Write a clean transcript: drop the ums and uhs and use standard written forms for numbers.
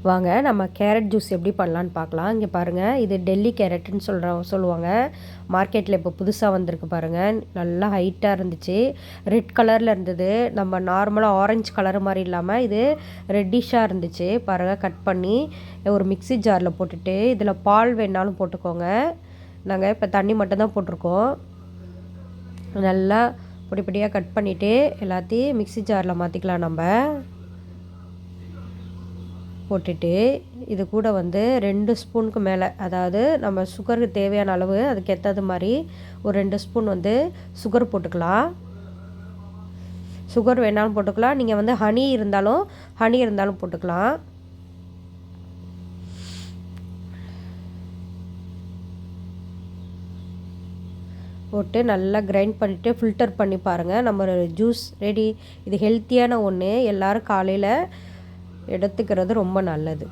வாங்க நம்ம carrot juice எப்படி பண்ணலான்னு பார்க்கலாம். இங்கே பாருங்கள், இது டெல்லி கேரட்டுன்னு சொல்லுவாங்க. மார்க்கெட்டில் இப்போ புதுசாக வந்திருக்கு பாருங்கள். நல்லா ஹைட்டாக இருந்துச்சு, ரெட் கலரில் இருந்தது. நம்ம நார்மலாக ஆரஞ்சு கலர் மாதிரி இல்லாமல் இது ரெட்டிஷாக இருந்துச்சு பாருங்கள். கட் பண்ணி ஒரு மிக்ஸி ஜாரில் போட்டுட்டு இதில் பால் வேணாலும் போட்டுக்கோங்க. நாங்கள் இப்போ தண்ணி மட்டும்தான் போட்டிருக்கோம். நல்லா பொடி பொடியாக கட் பண்ணிவிட்டு எல்லாத்தையும் மிக்ஸி ஜாரில் மாற்றிக்கலாம். நம்ம போட்டுட்டு இது கூட 2 ஸ்பூனுக்கு மேலே, அதாவது நம்ம சுகருக்கு தேவையான அளவு அதுக்கு ஏற்றது மாதிரி ஒரு 2 ஸ்பூன் சுகர் போட்டுக்கலாம். சுகர் வேணாலும் போட்டுக்கலாம். நீங்கள் ஹனி இருந்தாலும் போட்டுக்கலாம். போட்டு நல்லா கிரைண்ட் பண்ணிவிட்டு ஃபில்டர் பண்ணி பாருங்கள். நம்ம ஜூஸ் ரெடி. இது ஹெல்த்தியான ஒன்று, எல்லோரும் காலையில் எடுத்துக்கிறது ரொம்ப நல்லது.